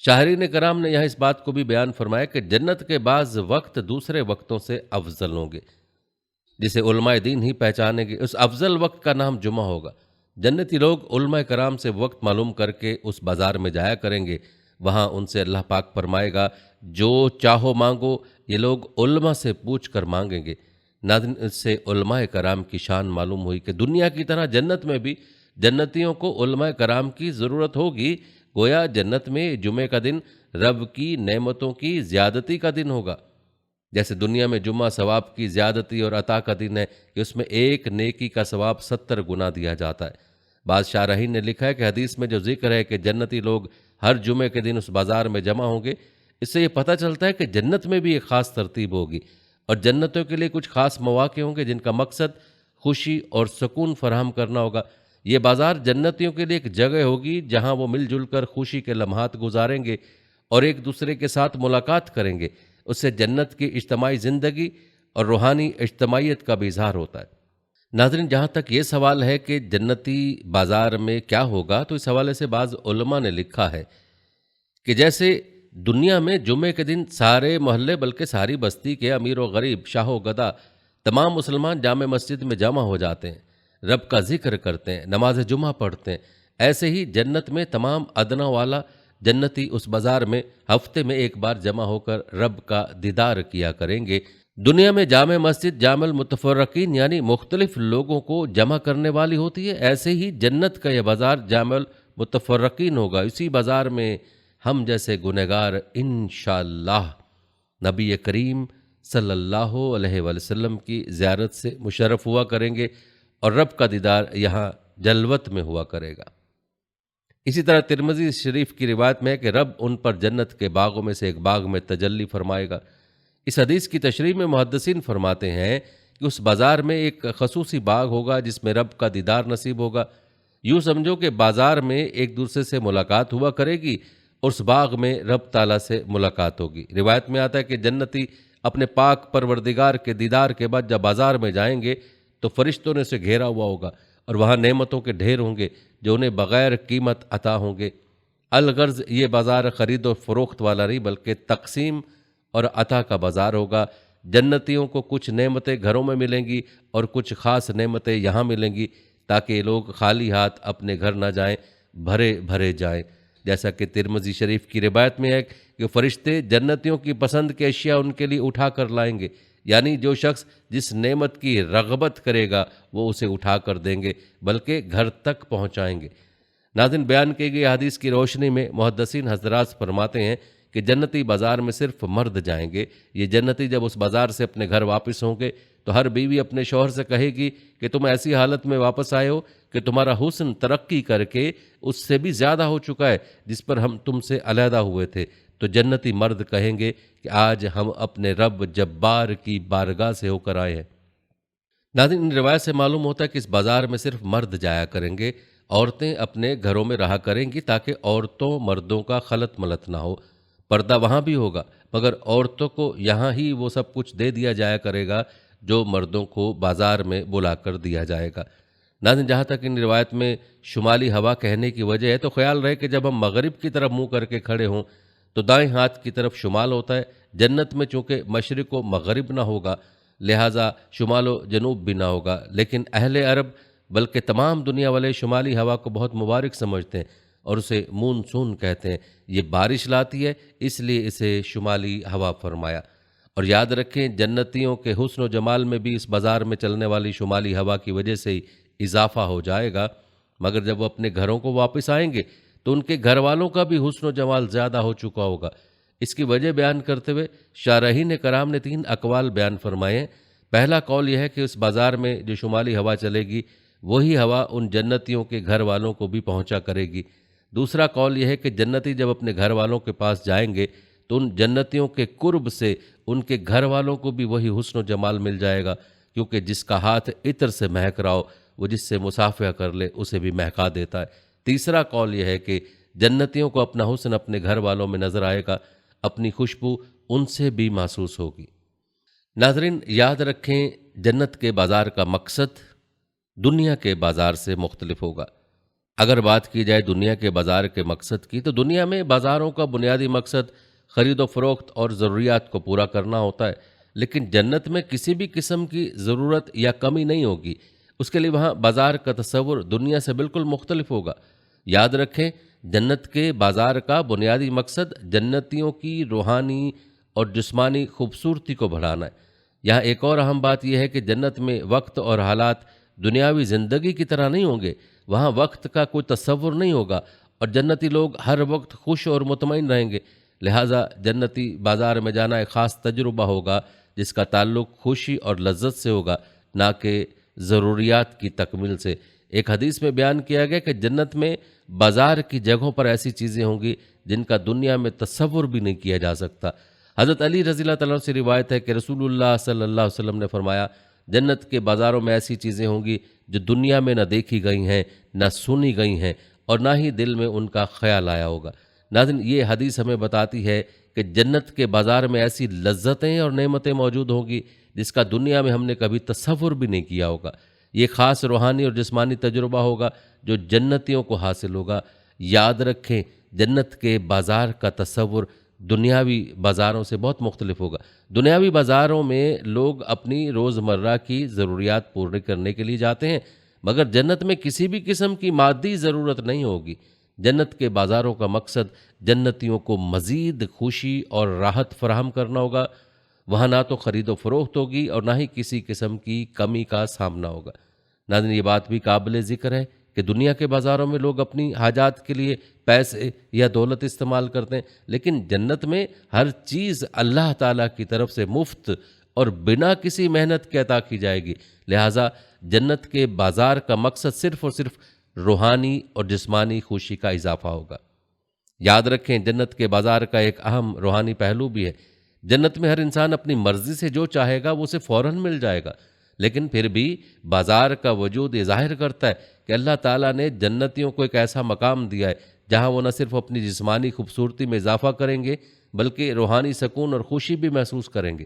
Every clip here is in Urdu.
شاہرین کرام نے یہاں اس بات کو بھی بیان فرمایا کہ جنت کے بعض وقت دوسرے وقتوں سے افضل ہوں گے، جسے علماء دین ہی پہچانیں گے۔ اس افضل وقت کا نام جمعہ ہوگا۔ جنتی لوگ علماء کرام سے وقت معلوم کر کے اس بازار میں جایا کریں گے۔ وہاں ان سے اللہ پاک فرمائے گا جو چاہو مانگو، یہ لوگ علماء سے پوچھ کر مانگیں گے۔ ناظرین، اس سے علماء کرام کی شان معلوم ہوئی کہ دنیا کی طرح جنت میں بھی جنتیوں کو علماء کرام کی ضرورت ہوگی۔ گویا جنت میں جمعے کا دن رب کی نعمتوں کی زیادتی کا دن ہوگا۔ جیسے دنیا میں جمعہ ثواب کی زیادتی اور عطا کا دن ہے کہ اس میں ایک نیکی کا ثواب 70 گنا دیا جاتا ہے۔ بعض شارحین نے لکھا ہے کہ حدیث میں جو ذکر ہے کہ جنتی لوگ ہر جمعے کے دن اس بازار میں جمع ہوں گے، اس سے یہ پتہ چلتا ہے کہ جنت میں بھی ایک خاص ترتیب ہوگی اور جنتوں کے لیے کچھ خاص مواقع ہوں گے جن کا مقصد خوشی اور سکون فراہم کرنا ہوگا۔ یہ بازار جنتیوں کے لیے ایک جگہ ہوگی جہاں وہ مل جل کر خوشی کے لمحات گزاریں گے اور ایک دوسرے کے ساتھ ملاقات کریں گے۔ اس سے جنت کی اجتماعی زندگی اور روحانی اجتماعیت کا بھی اظہار ہوتا ہے۔ ناظرین، جہاں تک یہ سوال ہے کہ جنتی بازار میں کیا ہوگا، تو اس حوالے سے بعض علماء نے لکھا ہے کہ جیسے دنیا میں جمعے کے دن سارے محلے بلکہ ساری بستی کے امیر و غریب، شاہ و گدا، تمام مسلمان جامع مسجد میں جمع ہو جاتے ہیں، رب کا ذکر کرتے ہیں، نماز جمعہ پڑھتے ہیں، ایسے ہی جنت میں تمام ادنا والا جنتی اس بازار میں ہفتے میں ایک بار جمع ہو کر رب کا دیدار کیا کریں گے۔ دنیا میں جامع مسجد جامع المتفرقین یعنی مختلف لوگوں کو جمع کرنے والی ہوتی ہے، ایسے ہی جنت کا یہ بازار جامع المتفرقین ہوگا۔ اسی بازار میں ہم جیسے گنہگار انشاءاللہ نبی کریم صلی اللہ علیہ وسلم کی زیارت سے مشرف ہوا کریں گے اور رب کا دیدار یہاں جلوت میں ہوا کرے گا۔ اسی طرح ترمذی شریف کی روایت میں ہے کہ رب ان پر جنت کے باغوں میں سے ایک باغ میں تجلی فرمائے گا۔ اس حدیث کی تشریح میں محدثین فرماتے ہیں کہ اس بازار میں ایک خصوصی باغ ہوگا جس میں رب کا دیدار نصیب ہوگا۔ یوں سمجھو کہ بازار میں ایک دوسرے سے ملاقات ہوا کرے گی، اس باغ میں رب تعالیٰ سے ملاقات ہوگی۔ روایت میں آتا ہے کہ جنتی اپنے پاک پروردگار کے دیدار کے بعد جب بازار میں جائیں گے تو فرشتوں نے اسے گھیرا ہوا ہوگا اور وہاں نعمتوں کے ڈھیر ہوں گے جو انہیں بغیر قیمت عطا ہوں گے۔ الغرض یہ بازار خرید و فروخت والا نہیں بلکہ تقسیم اور عطا کا بازار ہوگا۔ جنتیوں کو کچھ نعمتیں گھروں میں ملیں گی اور کچھ خاص نعمتیں یہاں ملیں گی تاکہ یہ لوگ خالی ہاتھ اپنے گھر نہ جائیں، بھرے بھرے جائیں۔ جیسا کہ ترمذی شریف کی روایت میں ہے کہ فرشتے جنتیوں کی پسند کے اشیاء ان کے لیے اٹھا کر لائیں گے، یعنی جو شخص جس نعمت کی رغبت کرے گا وہ اسے اٹھا کر دیں گے بلکہ گھر تک پہنچائیں گے۔ ناظرین، بیان کی گئی حدیث کی روشنی میں محدثین حضرات فرماتے ہیں کہ جنتی بازار میں صرف مرد جائیں گے۔ یہ جنتی جب اس بازار سے اپنے گھر واپس ہوں گے تو ہر بیوی اپنے شوہر سے کہے گی کہ تم ایسی حالت میں واپس آئے ہو کہ تمہارا حسن ترقی کر کے اس سے بھی زیادہ ہو چکا ہے جس پر ہم تم سے علیحدہ ہوئے تھے۔ تو جنتی مرد کہیں گے کہ آج ہم اپنے رب جبار کی بارگاہ سے ہو کر آئے ہیں۔ ناظرین، ان روایت سے معلوم ہوتا ہے کہ اس بازار میں صرف مرد جایا کریں گے، عورتیں اپنے گھروں میں رہا کریں گی تاکہ عورتوں مردوں کا خلط ملط نہ ہو۔ پردہ وہاں بھی ہوگا مگر عورتوں کو یہاں ہی وہ سب کچھ دے دیا جایا کرے گا جو مردوں کو بازار میں بلا کر دیا جائے گا۔ ناظرین، جہاں تک ان روایت میں شمالی ہوا کہنے کی وجہ ہے تو خیال رہے کہ جب ہم مغرب کی طرف منہ کر کے کھڑے ہوں تو دائیں ہاتھ کی طرف شمال ہوتا ہے۔ جنت میں چونکہ مشرق و مغرب نہ ہوگا لہٰذا شمال و جنوب بھی نہ ہوگا، لیکن اہل عرب بلکہ تمام دنیا والے شمالی ہوا کو بہت مبارک سمجھتے ہیں اور اسے مونسون کہتے ہیں۔ یہ بارش لاتی ہے اس لیے اسے شمالی ہوا فرمایا۔ اور یاد رکھیں جنتیوں کے حسن و جمال میں بھی اس بازار میں چلنے والی شمالی ہوا کی وجہ سے ہی اضافہ ہو جائے گا، مگر جب وہ اپنے گھروں کو واپس آئیں گے تو ان کے گھر والوں کا بھی حسن و جمال زیادہ ہو چکا ہوگا۔ اس کی وجہ بیان کرتے ہوئے شارحین کرام نے 3 اقوال بیان فرمائے ہیں۔ پہلا قول یہ ہے کہ اس بازار میں جو شمالی ہوا چلے گی وہی ہوا ان جنتیوں کے گھر والوں کو بھی پہنچا کرے گی۔ دوسرا قول یہ ہے کہ جنتی جب اپنے گھر والوں کے پاس جائیں گے تو ان جنتیوں کے قرب سے ان کے گھر والوں کو بھی وہی حسن و جمال مل جائے گا، کیونکہ جس کا ہاتھ عطر سے مہک رہا ہو وہ جس سے مصافحہ کر لے اسے بھی مہکا دیتا ہے۔ تیسرا قول یہ ہے کہ جنتیوں کو اپنا حسن اپنے گھر والوں میں نظر آئے گا، اپنی خوشبو ان سے بھی محسوس ہوگی۔ ناظرین، یاد رکھیں جنت کے بازار کا مقصد دنیا کے بازار سے مختلف ہوگا۔ اگر بات کی جائے دنیا کے بازار کے مقصد کی، تو دنیا میں بازاروں کا بنیادی مقصد خرید و فروخت اور ضروریات کو پورا کرنا ہوتا ہے، لیکن جنت میں کسی بھی قسم کی ضرورت یا کمی نہیں ہوگی۔ اس کے لیے وہاں بازار کا تصور دنیا سے بالکل مختلف ہوگا۔ یاد رکھیں، جنت کے بازار کا بنیادی مقصد جنتیوں کی روحانی اور جسمانی خوبصورتی کو بڑھانا ہے۔ یہاں ایک اور اہم بات یہ ہے کہ جنت میں وقت اور حالات دنیاوی زندگی کی طرح نہیں ہوں گے۔ وہاں وقت کا کوئی تصور نہیں ہوگا اور جنتی لوگ ہر وقت خوش اور مطمئن رہیں گے۔ لہٰذا جنتی بازار میں جانا ایک خاص تجربہ ہوگا جس کا تعلق خوشی اور لذت سے ہوگا، نہ کہ ضروریات کی تکمیل سے۔ ایک حدیث میں بیان کیا گیا کہ جنت میں بازار کی جگہوں پر ایسی چیزیں ہوں گی جن کا دنیا میں تصور بھی نہیں کیا جا سکتا۔ حضرت علی رضی اللہ تعالیٰ عنہ سے روایت ہے کہ رسول اللہ صلی اللہ علیہ وسلم نے فرمایا، جنت کے بازاروں میں ایسی چیزیں ہوں گی جو دنیا میں نہ دیکھی گئی ہیں، نہ سنی گئی ہیں، اور نہ ہی دل میں ان کا خیال آیا ہوگا۔ ناظرین، یہ حدیث ہمیں بتاتی ہے کہ جنت کے بازار میں ایسی لذتیں اور نعمتیں موجود ہوں گی جس کا دنیا میں ہم نے کبھی تصور بھی نہیں کیا ہوگا۔ یہ خاص روحانی اور جسمانی تجربہ ہوگا جو جنتیوں کو حاصل ہوگا۔ یاد رکھیں، جنت کے بازار کا تصور دنیاوی بازاروں سے بہت مختلف ہوگا۔ دنیاوی بازاروں میں لوگ اپنی روزمرہ کی ضروریات پوری کرنے کے لیے جاتے ہیں، مگر جنت میں کسی بھی قسم کی مادی ضرورت نہیں ہوگی۔ جنت کے بازاروں کا مقصد جنتیوں کو مزید خوشی اور راحت فراہم کرنا ہوگا۔ وہاں نہ تو خرید و فروخت ہوگی اور نہ ہی کسی قسم کی کمی کا سامنا ہوگا۔ ناظرین، یہ بات بھی قابل ذکر ہے کہ دنیا کے بازاروں میں لوگ اپنی حاجات کے لیے پیسے یا دولت استعمال کرتے ہیں، لیکن جنت میں ہر چیز اللہ تعالیٰ کی طرف سے مفت اور بنا کسی محنت کے عطا کی جائے گی۔ لہٰذا جنت کے بازار کا مقصد صرف اور صرف روحانی اور جسمانی خوشی کا اضافہ ہوگا۔ یاد رکھیں، جنت کے بازار کا ایک اہم روحانی پہلو بھی ہے۔ جنت میں ہر انسان اپنی مرضی سے جو چاہے گا وہ اسے فوراً مل جائے گا، لیکن پھر بھی بازار کا وجود یہ ظاہر کرتا ہے کہ اللہ تعالیٰ نے جنتیوں کو ایک ایسا مقام دیا ہے جہاں وہ نہ صرف اپنی جسمانی خوبصورتی میں اضافہ کریں گے بلکہ روحانی سکون اور خوشی بھی محسوس کریں گے۔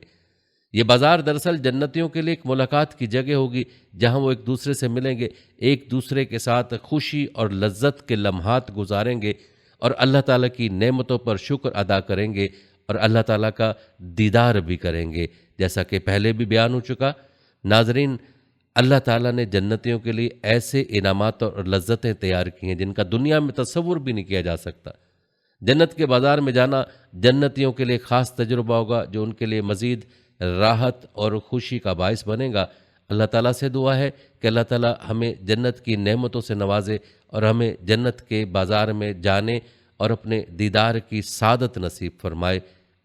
یہ بازار دراصل جنتیوں کے لیے ایک ملاقات کی جگہ ہوگی جہاں وہ ایک دوسرے سے ملیں گے، ایک دوسرے کے ساتھ خوشی اور لذت کے لمحات گزاریں گے اور اللہ تعالیٰ کی نعمتوں پر شکر ادا کریں گے اور اللہ تعالیٰ کا دیدار بھی کریں گے، جیسا کہ پہلے بھی بیان ہو چکا۔ ناظرین، اللہ تعالیٰ نے جنتیوں کے لیے ایسے انعامات اور لذتیں تیار کی ہیں جن کا دنیا میں تصور بھی نہیں کیا جا سکتا۔ جنت کے بازار میں جانا جنتیوں کے لیے خاص تجربہ ہوگا جو ان کے لیے مزید راحت اور خوشی کا باعث بنے گا۔ اللہ تعالیٰ سے دعا ہے کہ اللہ تعالیٰ ہمیں جنت کی نعمتوں سے نوازے اور ہمیں جنت کے بازار میں جانے اور اپنے دیدار کی سعادت نصیب فرمائے،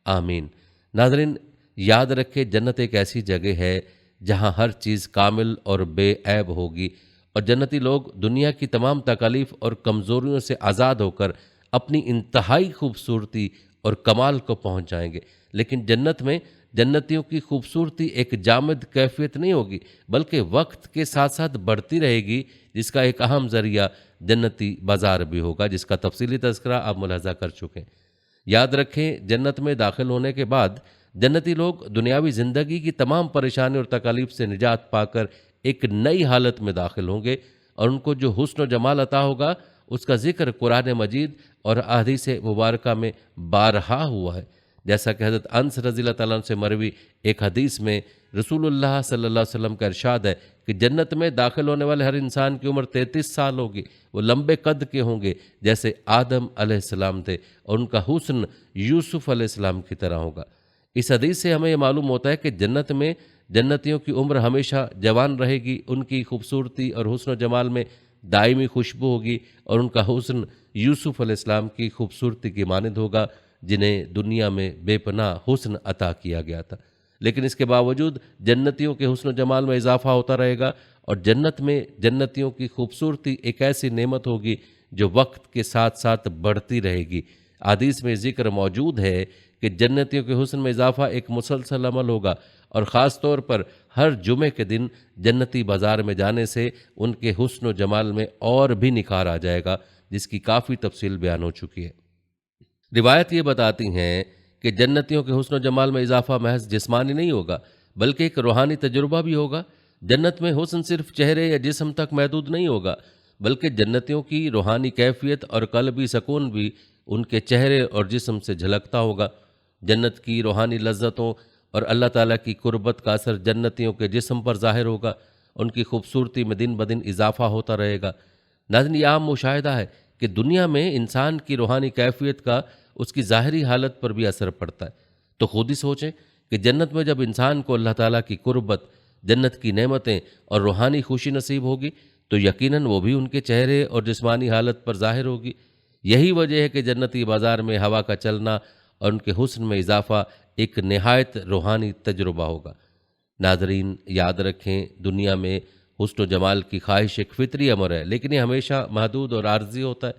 آمین۔ ناظرین، یاد رکھے، جنت ایک ایسی جگہ ہے جہاں ہر چیز کامل اور بے عیب ہوگی اور جنتی لوگ دنیا کی تمام تکالیف اور کمزوریوں سے آزاد ہو کر اپنی انتہائی خوبصورتی اور کمال کو پہنچ جائیں گے۔ لیکن جنت میں جنتیوں کی خوبصورتی ایک جامد کیفیت نہیں ہوگی بلکہ وقت کے ساتھ ساتھ بڑھتی رہے گی، جس کا ایک اہم ذریعہ جنتی بازار بھی ہوگا، جس کا تفصیلی تذکرہ آپ ملاحظہ کر چکے ہیں۔ یاد رکھیں، جنت میں داخل ہونے کے بعد جنتی لوگ دنیاوی زندگی کی تمام پریشانی اور تکالیف سے نجات پا کر ایک نئی حالت میں داخل ہوں گے اور ان کو جو حسن و جمال عطا ہوگا اس کا ذکر قرآن مجید اور احادیث مبارکہ میں بارہا ہوا ہے۔ جیسا کہ حضرت انس رضی اللہ تعالیٰ عنہ سے مروی ایک حدیث میں رسول اللہ صلی اللہ علیہ وسلم کا ارشاد ہے کہ جنت میں داخل ہونے والے ہر انسان کی عمر 33 سال ہوگی۔ وہ لمبے قد کے ہوں گے جیسے آدم علیہ السلام تھے اور ان کا حسن یوسف علیہ السلام کی طرح ہوگا۔ اس حدیث سے ہمیں یہ معلوم ہوتا ہے کہ جنت میں جنتیوں کی عمر ہمیشہ جوان رہے گی، ان کی خوبصورتی اور حسن و جمال میں دائمی خوشبو ہوگی اور ان کا حسن یوسف علیہ السلام کی خوبصورتی کی مانند ہوگا جنہیں دنیا میں بے پناہ حسن عطا کیا گیا تھا۔ لیکن اس کے باوجود جنتیوں کے حسن و جمال میں اضافہ ہوتا رہے گا اور جنت میں جنتیوں کی خوبصورتی ایک ایسی نعمت ہوگی جو وقت کے ساتھ ساتھ بڑھتی رہے گی۔ حدیث میں ذکر موجود ہے کہ جنتیوں کے حسن میں اضافہ ایک مسلسل عمل ہوگا اور خاص طور پر ہر جمعے کے دن جنتی بازار میں جانے سے ان کے حسن و جمال میں اور بھی نکھار آ جائے گا، جس کی کافی تفصیل بیان ہو چکی ہے۔ روایت یہ بتاتی ہیں کہ جنتیوں کے حسن و جمال میں اضافہ محض جسمانی نہیں ہوگا بلکہ ایک روحانی تجربہ بھی ہوگا۔ جنت میں حسن صرف چہرے یا جسم تک محدود نہیں ہوگا بلکہ جنتیوں کی روحانی کیفیت اور قلبی سکون بھی ان کے چہرے اور جسم سے جھلکتا ہوگا۔ جنت کی روحانی لذتوں اور اللہ تعالیٰ کی قربت کا اثر جنتیوں کے جسم پر ظاہر ہوگا، ان کی خوبصورتی میں دن بدن اضافہ ہوتا رہے گا۔ ناظرین، یہ عام مشاہدہ ہے کہ دنیا میں انسان کی روحانی کیفیت کا اس کی ظاہری حالت پر بھی اثر پڑتا ہے۔ تو خود ہی سوچیں کہ جنت میں جب انسان کو اللہ تعالیٰ کی قربت، جنت کی نعمتیں اور روحانی خوشی نصیب ہوگی تو یقیناً وہ بھی ان کے چہرے اور جسمانی حالت پر ظاہر ہوگی۔ یہی وجہ ہے کہ جنتی بازار میں ہوا کا چلنا اور ان کے حسن میں اضافہ ایک نہایت روحانی تجربہ ہوگا۔ ناظرین، یاد رکھیں، دنیا میں حسن و جمال کی خواہش ایک فطری امر ہے، لیکن یہ ہمیشہ محدود اور عارضی ہوتا ہے۔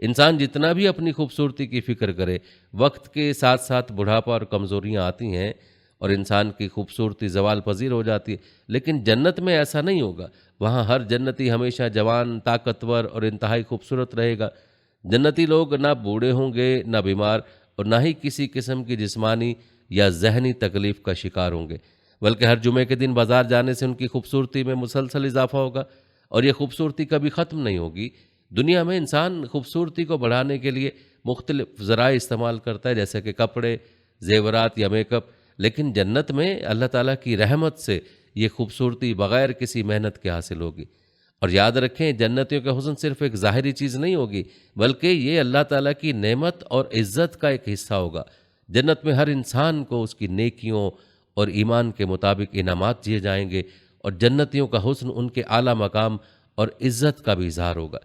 انسان جتنا بھی اپنی خوبصورتی کی فکر کرے، وقت کے ساتھ ساتھ بڑھاپا اور کمزوریاں آتی ہیں اور انسان کی خوبصورتی زوال پذیر ہو جاتی ہے، لیکن جنت میں ایسا نہیں ہوگا۔ وہاں ہر جنتی ہمیشہ جوان، طاقتور اور انتہائی خوبصورت رہے گا۔ جنتی لوگ نہ بوڑھے ہوں گے، نہ بیمار، اور نہ ہی کسی قسم کی جسمانی یا ذہنی تکلیف کا شکار ہوں گے، بلکہ ہر جمعے کے دن بازار جانے سے ان کی خوبصورتی میں مسلسل اضافہ ہوگا، اور یہ خوبصورتی کبھی ختم نہیں ہوگی۔ دنیا میں انسان خوبصورتی کو بڑھانے کے لیے مختلف ذرائع استعمال کرتا ہے، جیسے کہ کپڑے، زیورات یا میک اپ، لیکن جنت میں اللہ تعالیٰ کی رحمت سے یہ خوبصورتی بغیر کسی محنت کے حاصل ہوگی۔ اور یاد رکھیں، جنتیوں کا حسن صرف ایک ظاہری چیز نہیں ہوگی، بلکہ یہ اللہ تعالیٰ کی نعمت اور عزت کا ایک حصہ ہوگا۔ جنت میں ہر انسان کو اس کی نیکیوں اور ایمان کے مطابق انعامات دیے جائیں گے، اور جنتیوں کا حسن ان کے اعلیٰ مقام اور عزت کا بھی اظہار ہوگا۔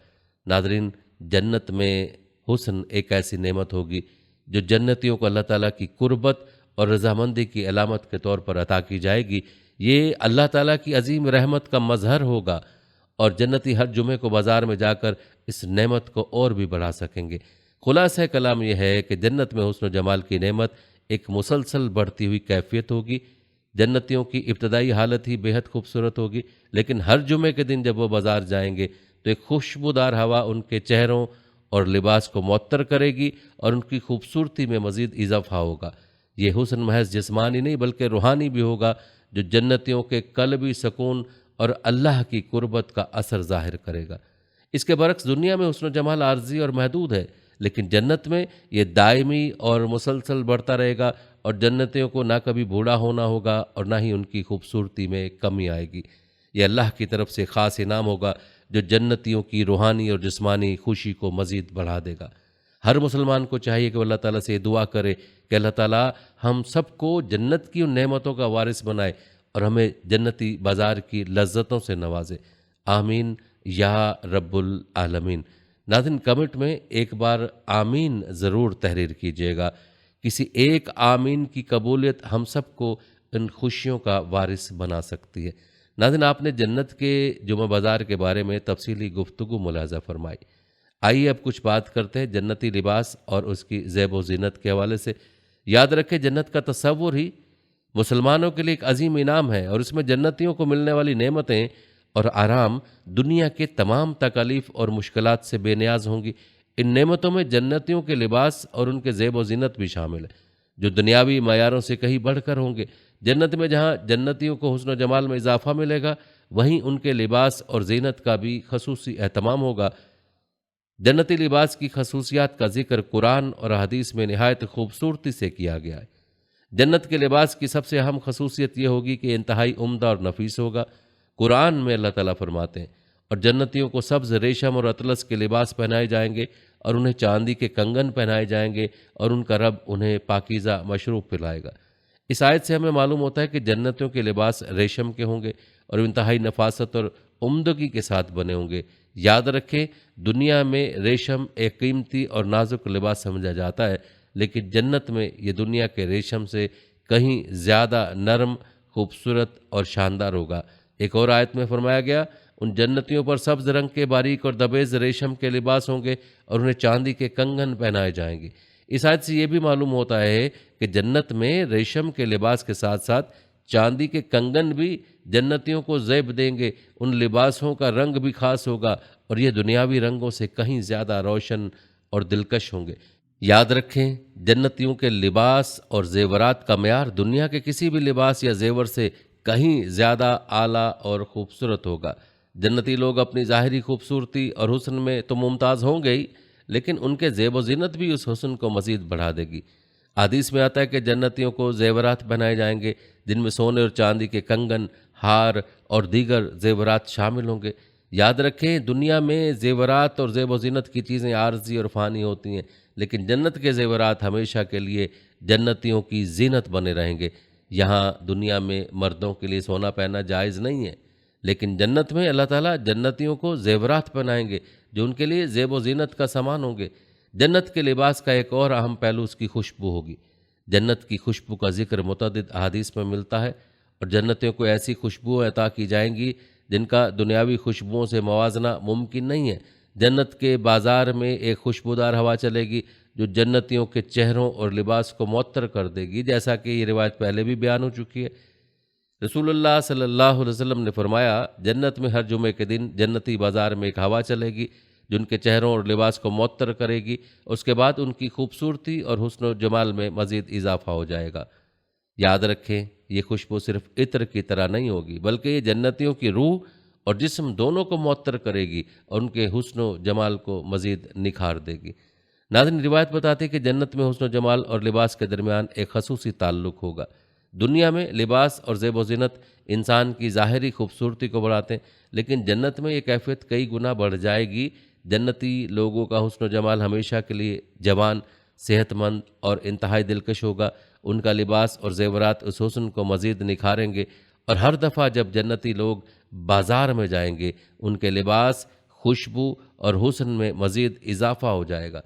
ناظرین، جنت میں حسن ایک ایسی نعمت ہوگی جو جنتیوں کو اللہ تعالیٰ کی قربت اور رضامندی کی علامت کے طور پر عطا کی جائے گی۔ یہ اللہ تعالیٰ کی عظیم رحمت کا مظہر ہوگا، اور جنتی ہر جمعے کو بازار میں جا کر اس نعمت کو اور بھی بڑھا سکیں گے۔ خلاصہ کلام یہ ہے کہ جنت میں حسن و جمال کی نعمت ایک مسلسل بڑھتی ہوئی کیفیت ہوگی۔ جنتیوں کی ابتدائی حالت ہی بے حد خوبصورت ہوگی، لیکن ہر جمعے کے دن جب وہ بازار جائیں گے تو ایک خوشبودار ہوا ان کے چہروں اور لباس کو معطر کرے گی، اور ان کی خوبصورتی میں مزید اضافہ ہوگا۔ یہ حسن محض جسمانی نہیں بلکہ روحانی بھی ہوگا، جو جنتیوں کے قلبی سکون اور اللہ کی قربت کا اثر ظاہر کرے گا۔ اس کے برعکس دنیا میں حسن و جمال عارضی اور محدود ہے، لیکن جنت میں یہ دائمی اور مسلسل بڑھتا رہے گا، اور جنتیوں کو نہ کبھی بوڑھا ہونا ہوگا اور نہ ہی ان کی خوبصورتی میں کمی آئے گی۔ یہ اللہ کی طرف سے خاص انعام ہوگا جو جنتیوں کی روحانی اور جسمانی خوشی کو مزید بڑھا دے گا۔ ہر مسلمان کو چاہیے کہ وہ اللہ تعالیٰ سے دعا کرے کہ اللہ تعالیٰ ہم سب کو جنت کی ان نعمتوں کا وارث بنائے اور ہمیں جنتی بازار کی لذتوں سے نوازے۔ آمین یا رب العالمین۔ ناظرین، کمنٹ میں ایک بار آمین ضرور تحریر کیجیے گا۔ کسی ایک آمین کی قبولیت ہم سب کو ان خوشیوں کا وارث بنا سکتی ہے۔ ناظرین، آپ نے جنت کے جمعہ بازار کے بارے میں تفصیلی گفتگو ملاحظہ فرمائی۔ آئیے اب کچھ بات کرتے ہیں جنتی لباس اور اس کی زیب و زینت کے حوالے سے۔ یاد رکھیں، جنت کا تصور ہی مسلمانوں کے لیے ایک عظیم انعام ہے، اور اس میں جنتیوں کو ملنے والی نعمتیں اور آرام دنیا کے تمام تکالیف اور مشکلات سے بے نیاز ہوں گی۔ ان نعمتوں میں جنتیوں کے لباس اور ان کے زیب و زینت بھی شامل ہے، جو دنیاوی معیاروں سے کہیں بڑھ کر ہوں گے۔ جنت میں جہاں جنتیوں کو حسن و جمال میں اضافہ ملے گا، وہیں ان کے لباس اور زینت کا بھی خصوصی اہتمام ہوگا۔ جنتی لباس کی خصوصیات کا ذکر قرآن اور حدیث میں نہایت خوبصورتی سے کیا گیا ہے۔ جنت کے لباس کی سب سے اہم خصوصیت یہ ہوگی کہ انتہائی عمدہ اور نفیس ہوگا۔ قرآن میں اللہ تعالیٰ فرماتے ہیں، اور جنتیوں کو سبز، ریشم اور اطلس کے لباس پہنائے جائیں گے، اور انہیں چاندی کے کنگن پہنائے جائیں گے، اور ان کا رب انہیں پاکیزہ مشروب پلائے گا۔ اس آیت سے ہمیں معلوم ہوتا ہے کہ جنتیوں کے لباس ریشم کے ہوں گے اور انتہائی نفاست اور عمدگی کے ساتھ بنے ہوں گے۔ یاد رکھیں، دنیا میں ریشم ایک قیمتی اور نازک لباس سمجھا جاتا ہے، لیکن جنت میں یہ دنیا کے ریشم سے کہیں زیادہ نرم، خوبصورت اور شاندار ہوگا۔ ایک اور آیت میں فرمایا گیا، ان جنتیوں پر سبز رنگ کے باریک اور دبیز ریشم کے لباس ہوں گے، اور انہیں چاندی کے کنگن پہنائے جائیں گے۔ اس آیت سے یہ بھی معلوم ہوتا ہے کہ جنت میں ریشم کے لباس کے ساتھ ساتھ چاندی کے کنگن بھی جنتیوں کو زیب دیں گے۔ ان لباسوں کا رنگ بھی خاص ہوگا، اور یہ دنیاوی رنگوں سے کہیں زیادہ روشن اور دلکش ہوں گے۔ یاد رکھیں، جنتیوں کے لباس اور زیورات کا معیار دنیا کے کسی بھی لباس یا زیور سے کہیں زیادہ اعلیٰ اور خوبصورت ہوگا۔ جنتی لوگ اپنی ظاہری خوبصورتی اور حسن میں تو ممتاز ہوں گے ہی، لیکن ان کے زیب و زینت بھی اس حسن کو مزید بڑھا دے گی۔ حدیث میں آتا ہے کہ جنتیوں کو زیورات بنائے جائیں گے، جن میں سونے اور چاندی کے کنگن، ہار اور دیگر زیورات شامل ہوں گے۔ یاد رکھیں، دنیا میں زیورات اور زیب و زینت کی چیزیں عارضی اور فانی ہوتی ہیں، لیکن جنت کے زیورات ہمیشہ کے لیے جنتیوں کی زینت بنے رہیں گے۔ یہاں دنیا میں مردوں کے لیے سونا پہننا جائز نہیں ہے، لیکن جنت میں اللہ تعالیٰ جنتیوں کو زیورات پہنائیں گے جو ان کے لیے زیب و زینت کا سامان ہوں گے۔ جنت کے لباس کا ایک اور اہم پہلو اس کی خوشبو ہوگی۔ جنت کی خوشبو کا ذکر متعدد احادیث میں ملتا ہے، اور جنتیوں کو ایسی خوشبو عطا کی جائیں گی جن کا دنیاوی خوشبوؤں سے موازنہ ممکن نہیں ہے۔ جنت کے بازار میں ایک خوشبودار ہوا چلے گی جو جنتیوں کے چہروں اور لباس کو معطر کر دے گی، جیسا کہ یہ روایت پہلے بھی بیان ہو چکی ہے۔ رسول اللہ صلی اللہ علیہ وسلم نے فرمایا، جنت میں ہر جمعے کے دن جنتی بازار میں ایک ہوا چلے گی جو ان کے چہروں اور لباس کو معطر کرے گی، اس کے بعد ان کی خوبصورتی اور حسن و جمال میں مزید اضافہ ہو جائے گا۔ یاد رکھیں، یہ خوشبو صرف عطر کی طرح نہیں ہوگی، بلکہ یہ جنتیوں کی روح اور جسم دونوں کو معطر کرے گی اور ان کے حسن و جمال کو مزید نکھار دے گی۔ ناظرین، روایت بتاتی ہے کہ جنت میں حسن و جمال اور لباس کے درمیان ایک خصوصی تعلق ہوگا۔ دنیا میں لباس اور زیب و زینت انسان کی ظاہری خوبصورتی کو بڑھاتے ہیں، لیکن جنت میں یہ کیفیت کئی گنا بڑھ جائے گی۔ جنتی لوگوں کا حسن و جمال ہمیشہ کے لیے جوان، صحت مند اور انتہائی دلکش ہوگا۔ ان کا لباس اور زیورات اس حسن کو مزید نکھاریں گے، اور ہر دفعہ جب جنتی لوگ بازار میں جائیں گے، ان کے لباس، خوشبو اور حسن میں مزید اضافہ ہو جائے گا۔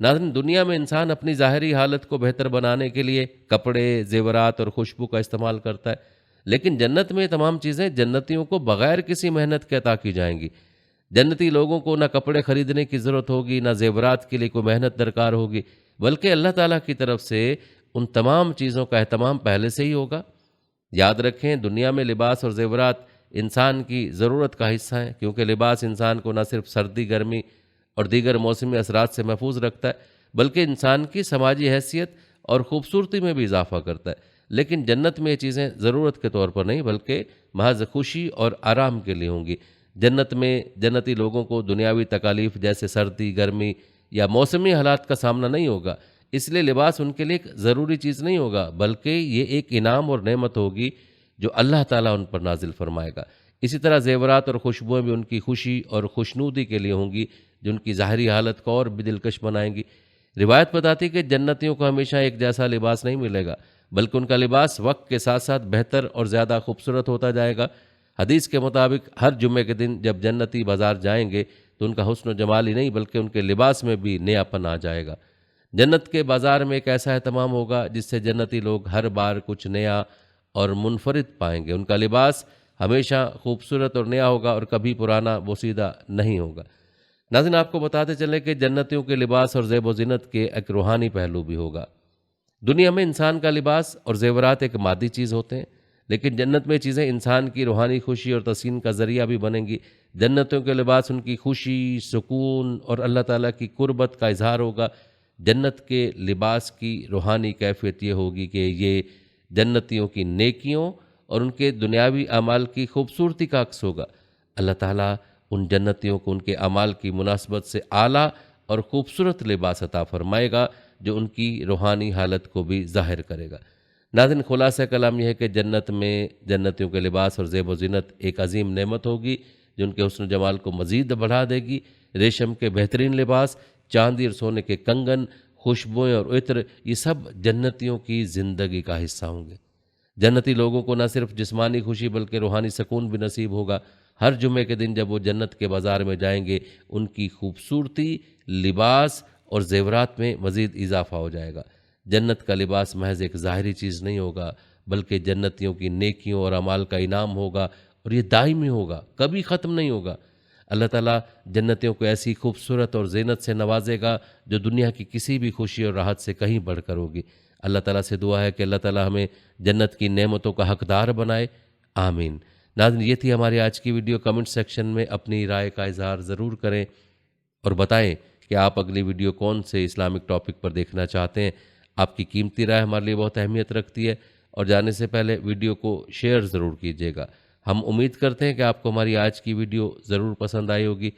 ناظرین، دنیا میں انسان اپنی ظاہری حالت کو بہتر بنانے کے لیے کپڑے، زیورات اور خوشبو کا استعمال کرتا ہے، لیکن جنت میں یہ تمام چیزیں جنتیوں کو بغیر کسی محنت کے عطا کی جائیں گی۔ جنتی لوگوں کو نہ کپڑے خریدنے کی ضرورت ہوگی، نہ زیورات کے لیے کوئی محنت درکار ہوگی، بلکہ اللہ تعالیٰ کی طرف سے ان تمام چیزوں کا اہتمام پہلے سے ہی ہوگا۔ یاد رکھیں، دنیا میں لباس اور زیورات انسان کی ضرورت کا حصہ ہیں، کیونکہ لباس انسان کو نہ صرف سردی، گرمی اور دیگر موسمی اثرات سے محفوظ رکھتا ہے، بلکہ انسان کی سماجی حیثیت اور خوبصورتی میں بھی اضافہ کرتا ہے۔ لیکن جنت میں یہ چیزیں ضرورت کے طور پر نہیں، بلکہ محض خوشی اور آرام کے لیے ہوں گی۔ جنت میں جنتی لوگوں کو دنیاوی تکالیف جیسے سردی، گرمی یا موسمی حالات کا سامنا نہیں ہوگا، اس لیے لباس ان کے لیے ایک ضروری چیز نہیں ہوگا، بلکہ یہ ایک انعام اور نعمت ہوگی جو اللہ تعالیٰ ان پر نازل فرمائے گا۔ اسی طرح زیورات اور خوشبوئیں بھی ان کی خوشی اور خوشنودی کے لیے ہوں گی، جو ان کی ظاہری حالت کو اور بھی دلکش بنائیں گی۔ روایت بتاتی ہے کہ جنتیوں کو ہمیشہ ایک جیسا لباس نہیں ملے گا، بلکہ ان کا لباس وقت کے ساتھ ساتھ بہتر اور زیادہ خوبصورت ہوتا جائے گا۔ حدیث کے مطابق ہر جمعے کے دن جب جنتی بازار جائیں گے تو ان کا حسن و جمال ہی نہیں، بلکہ ان کے لباس میں بھی نیاپن آ جائے گا۔ جنت کے بازار میں ایک ایسا اہتمام ہوگا جس سے جنتی لوگ ہر بار کچھ نیا اور منفرد پائیں گے۔ ان کا لباس ہمیشہ خوبصورت اور نیا ہوگا اور کبھی پرانا بوسیدہ نہیں ہوگا۔ ناظرین، آپ کو بتاتے چلیں کہ جنتیوں کے لباس اور زیب و زینت کے ایک روحانی پہلو بھی ہوگا۔ دنیا میں انسان کا لباس اور زیورات ایک مادی چیز ہوتے ہیں، لیکن جنت میں چیزیں انسان کی روحانی خوشی اور تسکین کا ذریعہ بھی بنیں گی۔ جنتوں کے لباس ان کی خوشی، سکون اور اللہ تعالیٰ کی قربت کا اظہار ہوگا۔ جنت کے لباس کی روحانی کیفیت یہ ہوگی کہ یہ جنتیوں کی نیکیوں اور ان کے دنیاوی اعمال کی خوبصورتی کا عکس ہوگا۔ اللہ تعالیٰ ان جنتیوں کو ان کے اعمال کی مناسبت سے اعلیٰ اور خوبصورت لباس عطا فرمائے گا جو ان کی روحانی حالت کو بھی ظاہر کرے گا۔ ناظرین، خلاصہ کلام یہ ہے کہ جنت میں جنتیوں کے لباس اور زیب و زینت ایک عظیم نعمت ہوگی جو ان کے حسن و جمال کو مزید بڑھا دے گی۔ ریشم کے بہترین لباس، چاندی اور سونے کے کنگن، خوشبوئیں اور عطر، یہ سب جنتیوں کی زندگی کا حصہ ہوں گے۔ جنتی لوگوں کو نہ صرف جسمانی خوشی بلکہ روحانی سکون بھی نصیب ہوگا۔ ہر جمعے کے دن جب وہ جنت کے بازار میں جائیں گے، ان کی خوبصورتی، لباس اور زیورات میں مزید اضافہ ہو جائے گا۔ جنت کا لباس محض ایک ظاہری چیز نہیں ہوگا، بلکہ جنتیوں کی نیکیوں اور اعمال کا انعام ہوگا، اور یہ دائمی ہوگا، کبھی ختم نہیں ہوگا۔ اللہ تعالیٰ جنتیوں کو ایسی خوبصورت اور زینت سے نوازے گا جو دنیا کی کسی بھی خوشی اور راحت سے کہیں بڑھ کر ہوگی۔ اللہ تعالیٰ سے دعا ہے کہ اللہ تعالیٰ ہمیں جنت کی نعمتوں کا حقدار بنائے، آمین۔ ناظرین، یہ تھی ہماری آج کی ویڈیو۔ کمنٹ سیکشن میں اپنی رائے کا اظہار ضرور کریں اور بتائیں کہ آپ اگلی ویڈیو کون سے اسلامک ٹاپک پر دیکھنا چاہتے ہیں۔ آپ کی قیمتی رائے ہمارے لیے بہت اہمیت رکھتی ہے، اور جانے سے پہلے ویڈیو کو شیئر ضرور کیجیے گا۔ ہم امید کرتے ہیں کہ آپ کو ہماری آج کی ویڈیو ضرور پسند آئی ہوگی۔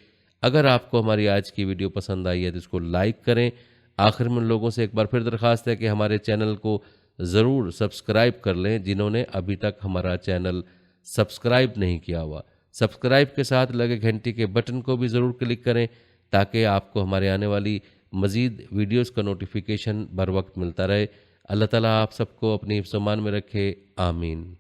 اگر آپ کو ہماری آج کی ویڈیو پسند آئی ہے تو اس کو لائک کریں۔ آخر میں ان لوگوں سے ایک بار پھر درخواست ہے کہ ہمارے چینل کو ضرور سبسکرائب کر لیں جنہوں نے ابھی تک ہمارا چینل سبسکرائب نہیں کیا ہوا۔ سبسکرائب کے ساتھ لگے گھنٹی کے بٹن کو بھی ضرور کلک کریں تاکہ آپ کو ہمارے آنے والی مزید ویڈیوز کا نوٹیفیکیشن بر وقت ملتا رہے۔ اللہ تعالیٰ آپ سب کو اپنی حفظ و امان میں رکھے، آمین۔